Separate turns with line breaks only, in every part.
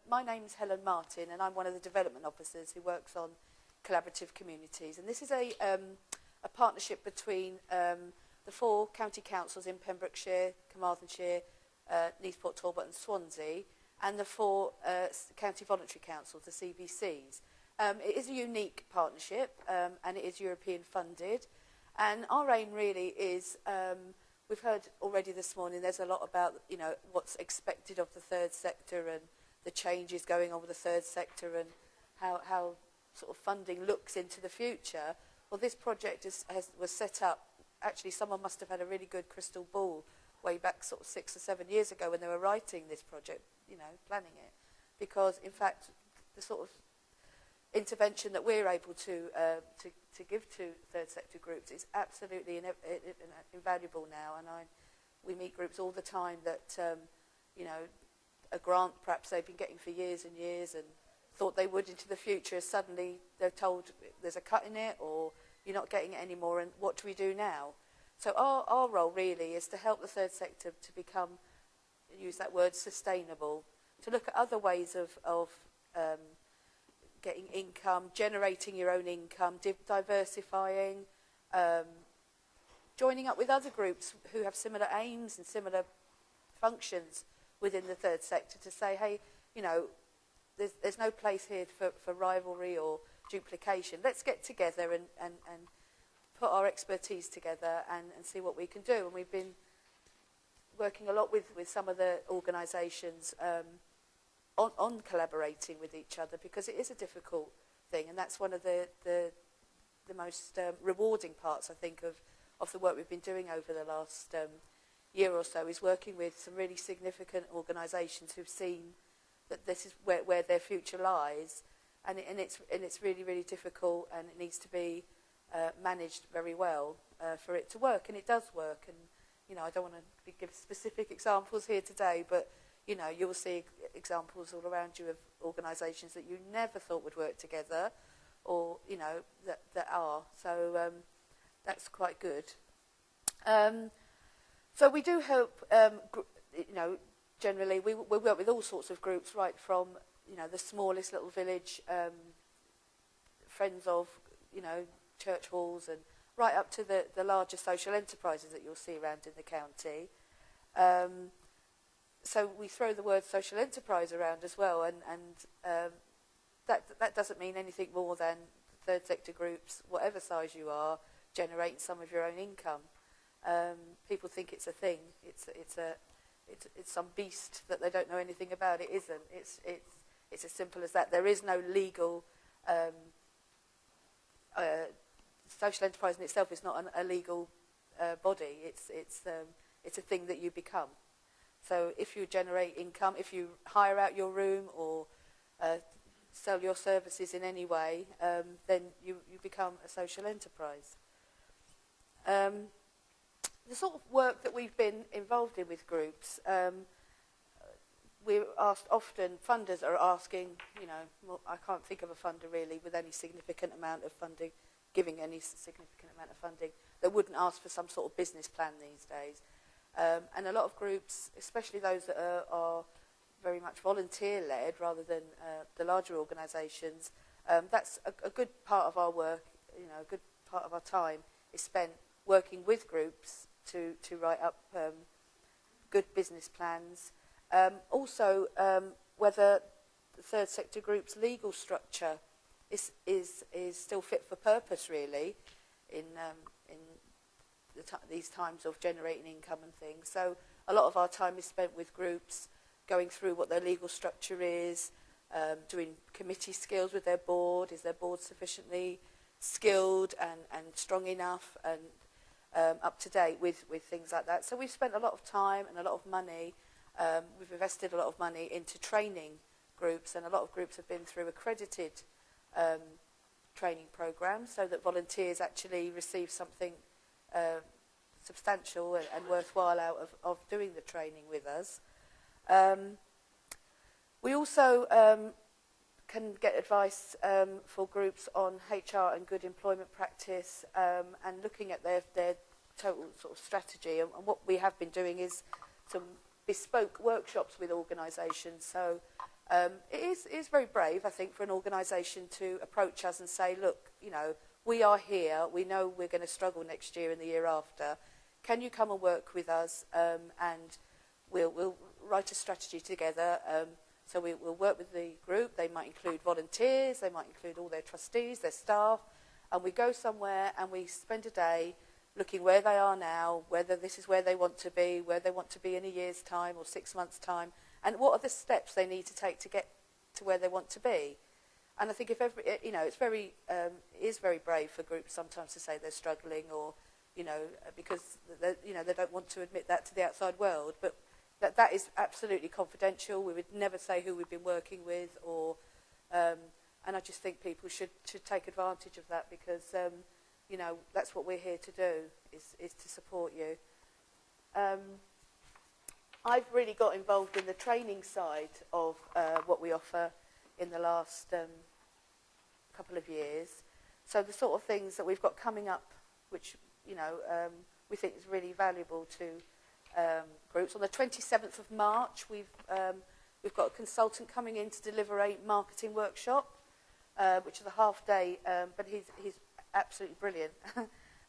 my name's Helen Martin, and I'm one of the development officers who works on collaborative communities. And this is a partnership between the 4 county councils in Pembrokeshire, Carmarthenshire, Neathport, Talbot and Swansea, and the 4 county voluntary councils, the CVCs. It is a unique partnership, and it is European funded. And our aim really is, we've heard already this morning, there's a lot about, you know, what's expected of the third sector and the changes going on with the third sector and how sort of funding looks into the future. Well, this project was set up, actually someone must have had a really good crystal ball way back sort of 6 or 7 years ago when they were writing this project, you know, planning it. Because, in fact, the sort of intervention that we're able to give to third sector groups is absolutely invaluable now. And we meet groups all the time that, you know, a grant perhaps they've been getting for years and years and thought they would into the future, suddenly they're told there's a cut in it or you're not getting it anymore, and what do we do now? So our role really is to help the third sector to become, use that word, sustainable, to look at other ways of getting income, generating your own income, diversifying, joining up with other groups who have similar aims and similar functions within the third sector to say, hey, you know, there's no place here for rivalry or duplication. Let's get together and put our expertise together and see what we can do. And we've been working a lot with some of the organisations on collaborating with each other, because it is a difficult thing, and that's one of the most rewarding parts, I think, of the work we've been doing over the last year or so, is working with some really significant organisations who've seen that this is where their future lies, and it's really, really difficult, and it needs to be managed very well for it to work, and it does work. And you know, I don't want to give specific examples here today, but you know, you'll see examples all around you of organisations that you never thought would work together, or you know, that are. So that's quite good. So we do help. You know, generally we work with all sorts of groups, right from, you know, the smallest little village friends of, you know, church halls, and right up to the larger social enterprises that you'll see around in the county. So we throw the word social enterprise around as well, and that doesn't mean anything more than third sector groups, whatever size you are, generate some of your own income. People think it's a thing. It's some beast that they don't know anything about. It isn't. It's as simple as that. There is no legal social enterprise in itself. Is not a legal body. It's a thing that you become. So if you generate income, if you hire out your room or sell your services in any way, then you become a social enterprise. The sort of work that we've been involved in with groups, we're asked often, funders are asking, you know, well, I can't think of a funder really with any significant amount of funding, giving any significant amount of funding, that wouldn't ask for some sort of business plan these days. And a lot of groups, especially those that are very much volunteer-led rather than the larger organisations, that's a good part of our work, you know, a good part of our time is spent working with groups to write up good business plans. Also, whether the third sector group's legal structure is still fit for purpose, really, in these times of generating income and things. So a lot of our time is spent with groups, going through what their legal structure is, doing committee skills with their board. Is their board sufficiently skilled and strong enough and up to date with things like that? So we've spent a lot of time and a lot of money. We've invested a lot of money into training groups, and a lot of groups have been through accredited training programs so that volunteers actually receive something substantial and worthwhile out of doing the training with us. We also can get advice for groups on HR and good employment practice, and looking at their total sort of strategy. And what we have been doing is some bespoke workshops with organisations. So It is very brave, I think, for an organisation to approach us and say, look, you know, we are here, we know we're going to struggle next year and the year after. Can you come and work with us, and we'll write a strategy together. So we'll work with the group. They might include volunteers, they might include all their trustees, their staff, and we go somewhere and we spend a day looking where they are now, whether this is where they want to be, where they want to be in a year's time or 6 months' time, and what are the steps they need to take to get to where they want to be. And I think if every, you know, it is very brave for groups sometimes to say they're struggling, or, you know, because you know, they don't want to admit that to the outside world, but that is absolutely confidential. We would never say who we've been working with, or and I just think people should take advantage of that, because you know, that's what we're here to do, is to support you. I've really got involved in the training side of what we offer in the last couple of years. So the sort of things that we've got coming up, which, you know, we think is really valuable to groups. On the 27th of March, we've got a consultant coming in to deliver a marketing workshop, which is a half day, but he's absolutely brilliant.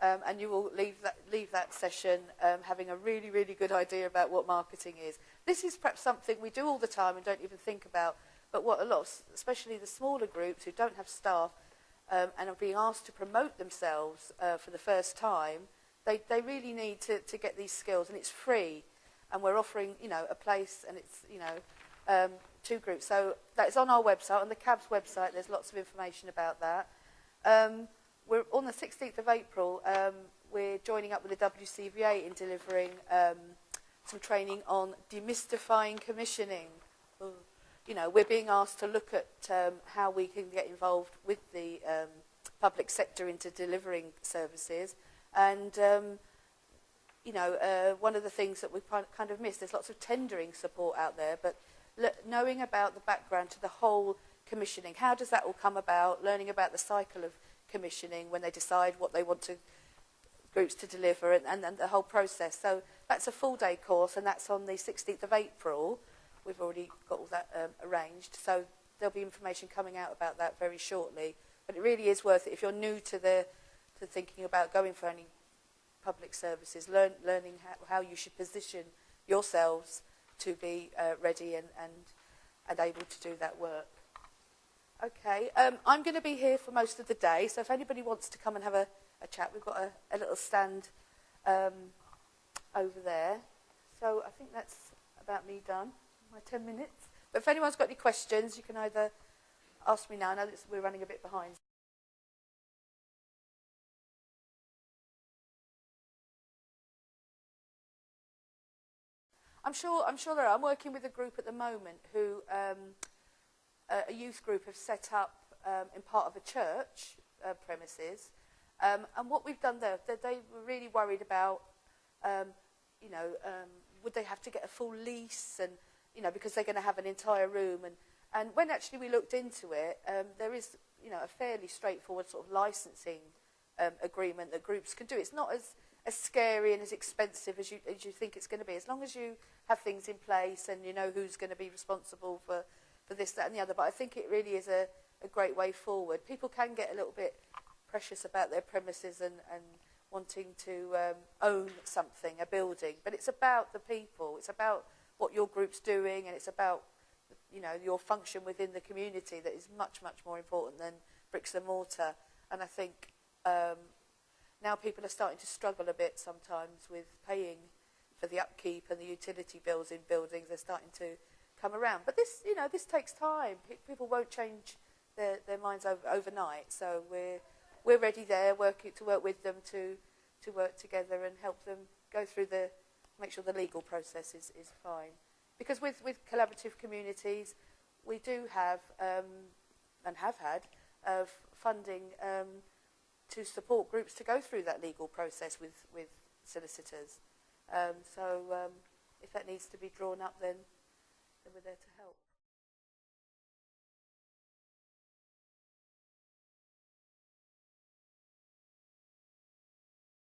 And you will leave that session having a really, really good idea about what marketing is. This is perhaps something we do all the time and don't even think about, but what a lot of, especially the smaller groups who don't have staff and are being asked to promote themselves for the first time, they really need to get these skills, and it's free. And we're offering, you know, a place, and it's, you know, 2 groups. So that's on our website, on the CAB's website. There's lots of information about that. We're on the 16th of April. We're joining up with the WCVA in delivering some training on demystifying commissioning. You know, we're being asked to look at how we can get involved with the public sector into delivering services. And, you know, one of the things that we've kind of missed, there's lots of tendering support out there, but knowing about the background to the whole commissioning, how does that all come about, learning about the cycle of commissioning when they decide what they want groups to deliver, and the whole process. So that's a full-day course, and that's on the 16th of April. We've already got all that arranged, so there'll be information coming out about that very shortly. But it really is worth it if you're new to thinking about going for any public services, learning how you should position yourselves to be ready and able to do that work. Okay, I'm going to be here for most of the day, so if anybody wants to come and have a chat, we've got a little stand over there. So I think that's about me done, my 10 minutes. But if anyone's got any questions, you can either ask me now. I know that we're running a bit behind. I'm sure there are. I'm working with a group at the moment who, a youth group, have set up in part of a church premises. And what we've done there, they were really worried about, you know, would they have to get a full lease, and, you know, because they're going to have an entire room. And when actually we looked into it, there is, you know, a fairly straightforward sort of licensing agreement that groups can do. It's not as scary and as expensive as you think it's going to be, as long as you have things in place and you know who's going to be responsible for this, that and the other. But I think it really is a great way forward. People can get a little bit precious about their premises and wanting to own something, a building, but it's about the people, it's about what your group's doing, and it's about, you know, your function within the community that is much, much more important than bricks and mortar. And I think now people are starting to struggle a bit sometimes with paying for the upkeep and the utility bills in buildings. They're starting to come around. But this, you know, this takes time. People won't change their minds overnight. So we're ready there, to work with them to work together and help them go through make sure the legal process is fine. Because with collaborative communities, we do have and have had funding to support groups to go through that legal process with solicitors. So if that needs to be drawn up, then we're there to help.